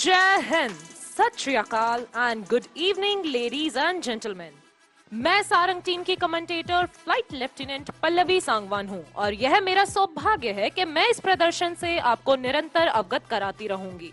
H: जय हिंद, सत श्री अकाल and good evening ladies and gentleman. मैं Sarang team की commentator flight lieutenant Pallavi Sangwan हूं और यह मेरा सौभाग्य है कि मैं इस प्रदर्शन से आपको निरंतर अवगत कराती रहूंगी.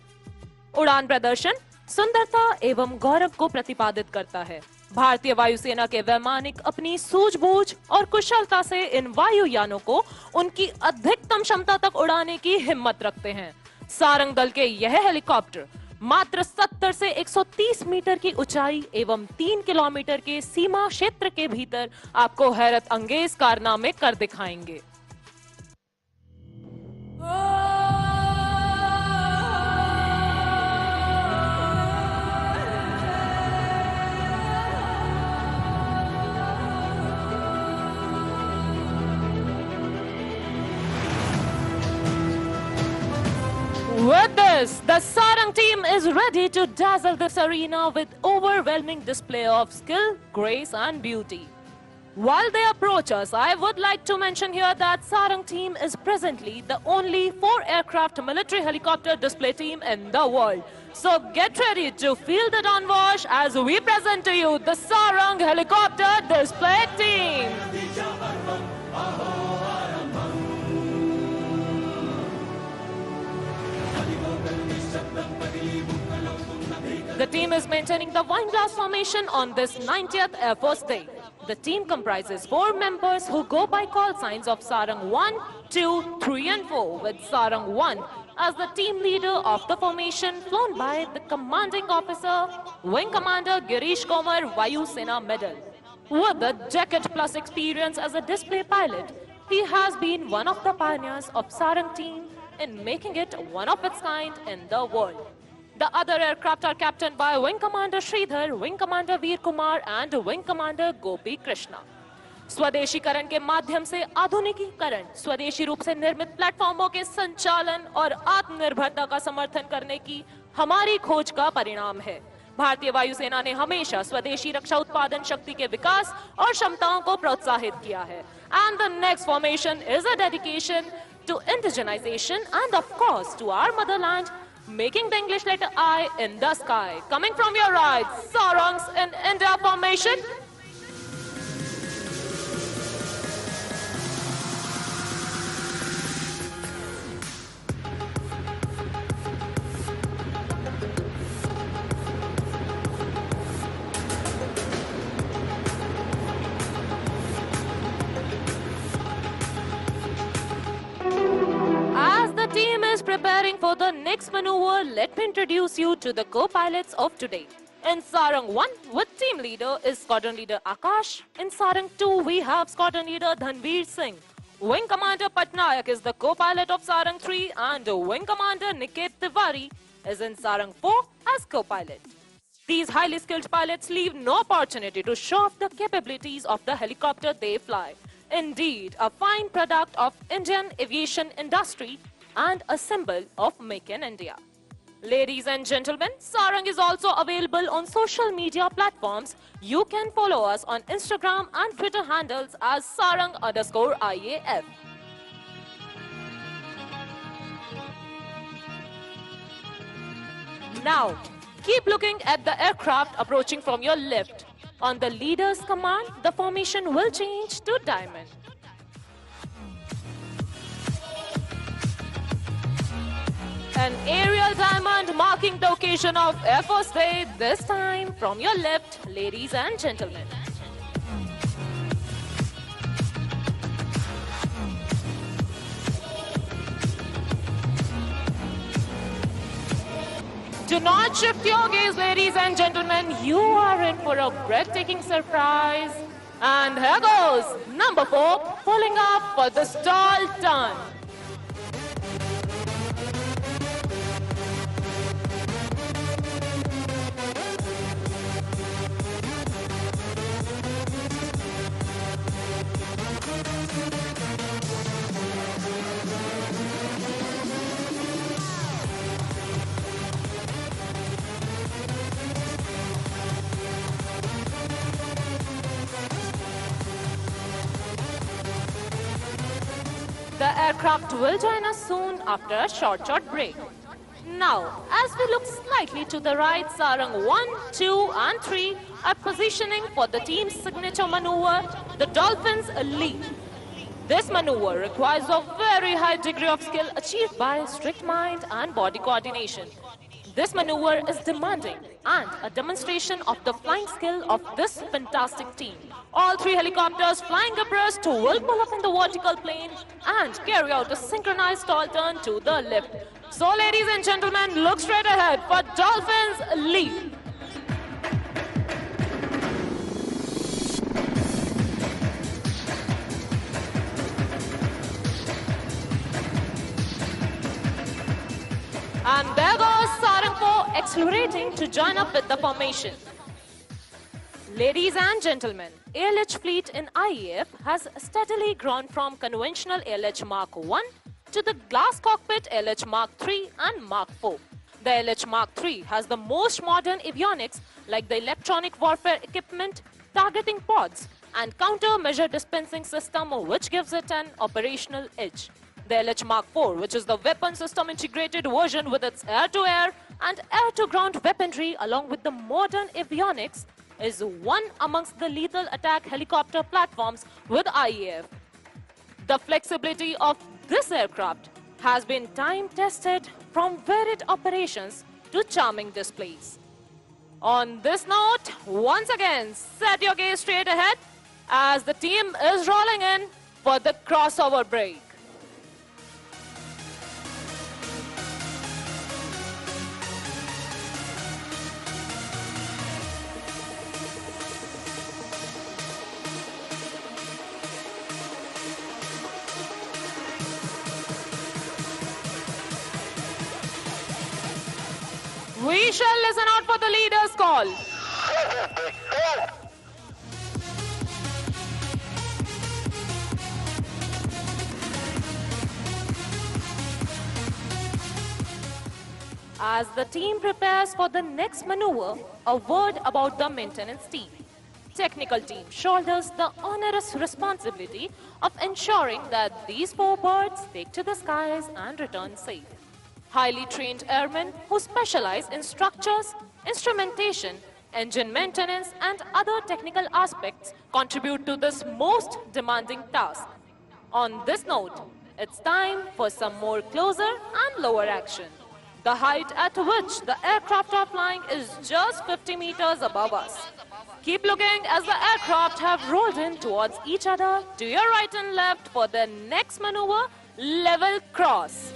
H: उड़ान प्रदर्शन सुंदरता एवं गौरव को प्रतिपादित करता है. भारतीय वायुसेना के वैमानिक अपनी सूझबूझ और कुशलता से इन वायुयानों को उनकी अधिकतम क्षमता तक उड़ाने की हिम्मत रखते हैं. सारंग दल के यह हेलीकॉप्टर मात्र 70 से 130 मीटर की ऊंचाई एवं 3 किलोमीटर के सीमा क्षेत्र के भीतर आपको हैरत अंगेज कारनामे कर दिखाएंगे. With this, the Sarang team is ready to dazzle this arena with overwhelming display of skill, grace and beauty. While they approach us, I would like to mention here that Sarang team is presently the only 4-aircraft military helicopter display team in the world. So get ready to feel the onwash as we present to you the Sarang helicopter display team. The team is maintaining the wineglass formation on this 90th Air Force Day. The team comprises 4 members who go by call signs of Sarang 1, 2, 3 and 4, with Sarang 1 as the team leader of the formation, flown by the commanding officer, Wing Commander Girish Komar, Vayu Sena Medal. With a decade plus experience as a display pilot, he has been one of the pioneers of Sarang team in making it one of its kind in the world. The other aircraft are captained by Wing Commander Sridhar, Wing Commander Veer Kumar and Wing Commander Gopi Krishna. स्वदेशीकरण के माध्यम से आधुनिकीकरण, स्वदेशी रूप से निर्मित प्लेटफॉर्मों के संचालन और आत्मनिर्भरता का समर्थन करने की हमारी खोज का परिणाम है। भारतीय वायुसेना ने हमेशा स्वदेशी रक्षा उत्पादन शक्ति के विकास और क्षमताओं को प्रोत्साहित किया है। And the next formation is a dedication to indigenization and of course to our motherland, making the English letter I in the sky. Coming from your right, Sarangs in India formation. Team is preparing for the next maneuver. Let me introduce you to the co-pilots of today. In Sarang 1, with team leader is Squadron Leader Akash. In Sarang 2, we have Squadron Leader Dhanveer Singh. Wing Commander Patnaik is the co-pilot of Sarang 3 and Wing Commander Niket Tiwari is in Sarang 4 as co-pilot. These highly skilled pilots leave no opportunity to show off the capabilities of the helicopter they fly. Indeed, a fine product of Indian aviation industry and a symbol of Make in India. Ladies and gentlemen, Sarang is also available on social media platforms. You can follow us on Instagram and Twitter handles as Sarang_IAF. Now, keep looking at the aircraft approaching from your left. On the leader's command, the formation will change to diamond. An aerial diamond marking the occasion of Air Force Day, this time from your left, ladies and gentlemen. Do not shift your gaze, ladies and gentlemen. You are in for a breathtaking surprise. And here goes number 4, pulling up for the stall turn. The aircraft will join us soon after a short break. Now, as we look slightly to the right, Sarang 1, 2 and 3 are positioning for the team's signature maneuver, the Dolphins Leap. This maneuver requires a very high degree of skill achieved by strict mind and body coordination. This maneuver is demanding and a demonstration of the flying skill of this fantastic team. All 3 helicopters flying abreast will pull up in the vertical plane and carry out a synchronized stall turn to the left. So ladies and gentlemen, look straight ahead for Dolphins Leap. And there goes Sarang 4 accelerating to join up with the formation. Ladies and gentlemen, ALH fleet in IAF has steadily grown from conventional ALH Mark 1 to the glass cockpit ALH Mark 3 and Mark 4. The ALH Mark 3 has the most modern avionics like the electronic warfare equipment, targeting pods, and countermeasure dispensing system, which gives it an operational edge. The LH Mark 4, which is the weapon system integrated version with its air-to-air and air-to-ground weaponry along with the modern avionics, is one amongst the lethal attack helicopter platforms with IAF. The flexibility of this aircraft has been time-tested from varied operations to charming displays. On this note, once again, set your gaze straight ahead as the team is rolling in for the crossover break. We shall listen out for the leader's call. As the team prepares for the next maneuver, a word about the maintenance team. Technical team shoulders the onerous responsibility of ensuring that these 4 birds take to the skies and return safe. Highly trained airmen who specialize in structures, instrumentation, engine maintenance and other technical aspects contribute to this most demanding task. On this note, it's time for some more closer and lower action. The height at which the aircraft are flying is just 50 meters above us. Keep looking as the aircraft have rolled in towards each other to your right and left for the next maneuver, level cross.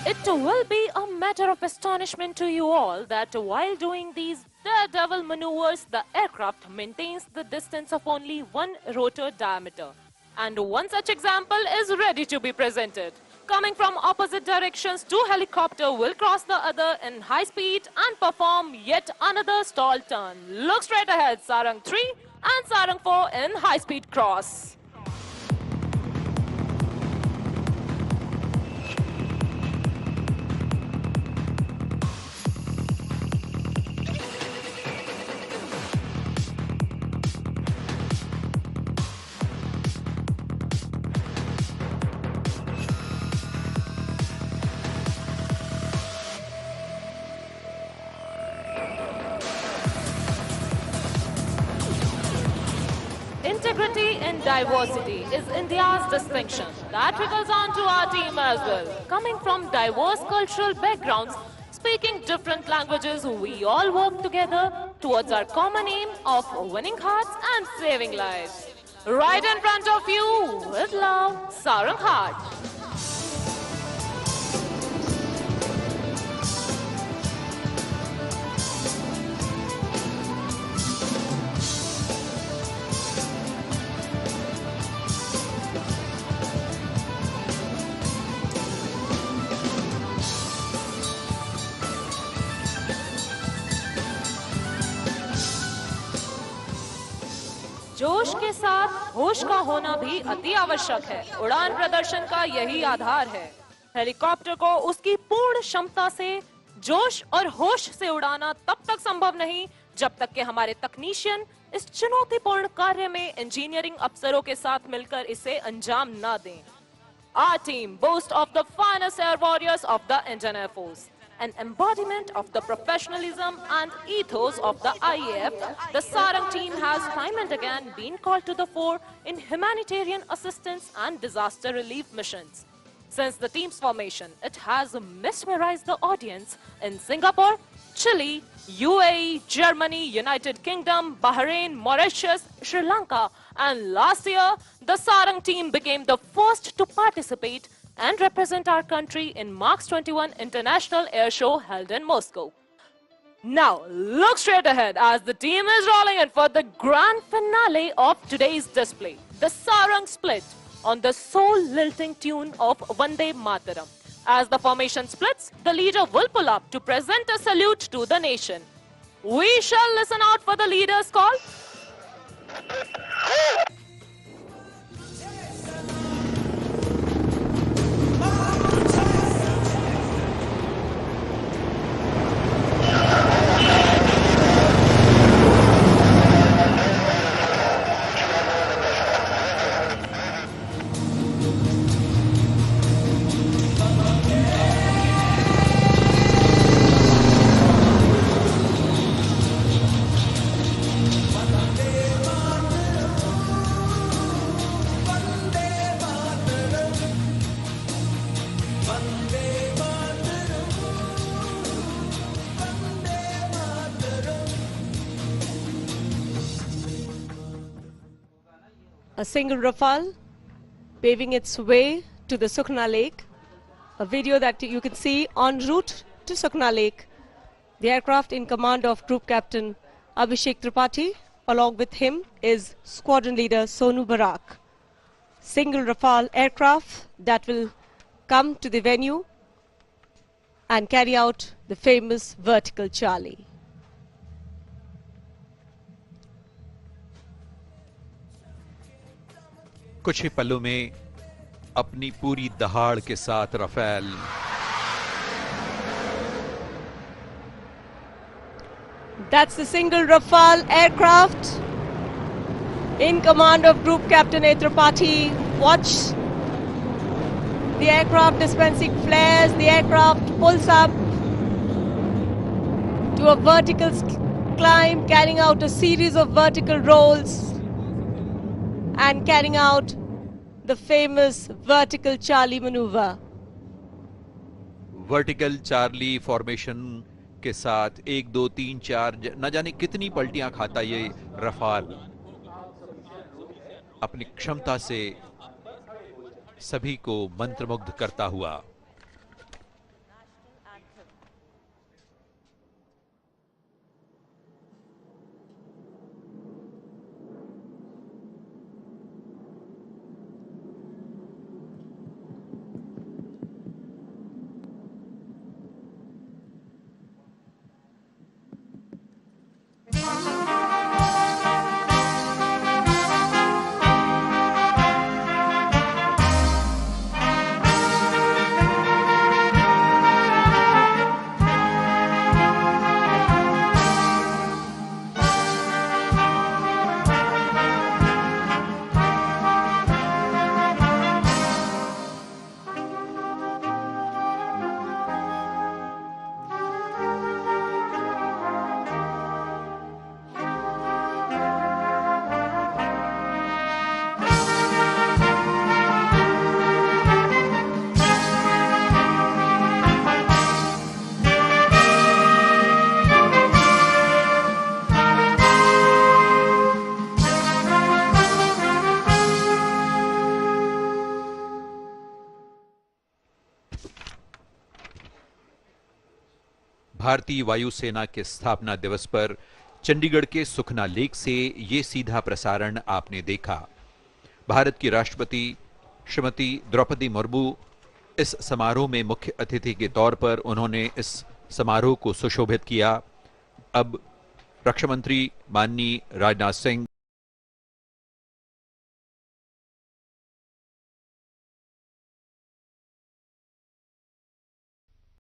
H: It will be a matter of astonishment to you all that while doing these daredevil maneuvers, the aircraft maintains the distance of only 1 rotor diameter. And one such example is ready to be presented. Coming from opposite directions, 2 helicopters will cross the other in high speed and perform yet another stall turn. Look straight ahead, Sarang 3 and Sarang 4 in high speed cross. Integrity in diversity is India's distinction. That trickles on to our team as well. Coming from diverse cultural backgrounds, speaking different languages, we all work together towards our common aim of winning hearts and saving lives. Right in front of you, with love, Sarang Hart. जोश के साथ होश का होना भी अति आवश्यक है। उड़ान प्रदर्शन का यही आधार है। हेलीकॉप्टर को उसकी पूर्ण क्षमता से जोश और होश से उड़ाना तब तक संभव नहीं जब तक कि हमारे तकनीशियन इस चुनौतीपूर्ण कार्य में इंजीनियरिंग अफसरों के साथ मिलकर इसे अंजाम ना दें। Our team boasts of the finest air warriors of the Indian Air Force. An embodiment of the professionalism and ethos of the IAF, the Sarang team has time and again been called to the fore in humanitarian assistance and disaster relief missions. Since the team's formation, it has mesmerized the audience in Singapore, Chile, UAE, Germany, United Kingdom, Bahrain, Mauritius, Sri Lanka, and last year, the Sarang team became the first to participate and represent our country in March 21 International Air Show held in Moscow. Now, look straight ahead as the team is rolling in for the grand finale of today's display, the Sarang Split, on the soul-lilting tune of Vande Mataram. As the formation splits, the leader will pull up to present a salute to the nation. We shall listen out for the leader's call.
B: A single Rafale paving its way to the Sukhna Lake, a video that you can see en route to Sukhna Lake. The aircraft in command of Group Captain Abhishek Tripathi, along with him is Squadron Leader Sonu Barak. single Rafale aircraft that will come to the venue and carry out the famous vertical Charlie.
C: कुछ ही पलों में अपनी पूरी दहाड़ के साथ Rafale
B: That's the single Rafale aircraft in command of Group Captain Droupadi. Watch the aircraft dispensing flares. The aircraft pulls up to a vertical climb, carrying out a series of vertical rolls and carrying out the famous vertical Charlie maneuver.
C: Vertical Charlie formation के साथ 1 2 3 4 न जाने कितनी पलटियां खाता ये Rafale अपनी क्षमता से सभी को मंत्रमुग्ध करता हुआ। भारतीय वायुसेना के स्थापना दिवस पर चंडीगढ़ के सुखना लेक से ये सीधा प्रसारण आपने देखा। भारत की राष्ट्रपति श्रीमती द्रौपदी मुर्मू इस समारोह में मुख्य अतिथि के तौर पर उन्होंने इस समारोह को सुशोभित किया। अब रक्षा मंत्री माननीय राजनाथ सिंह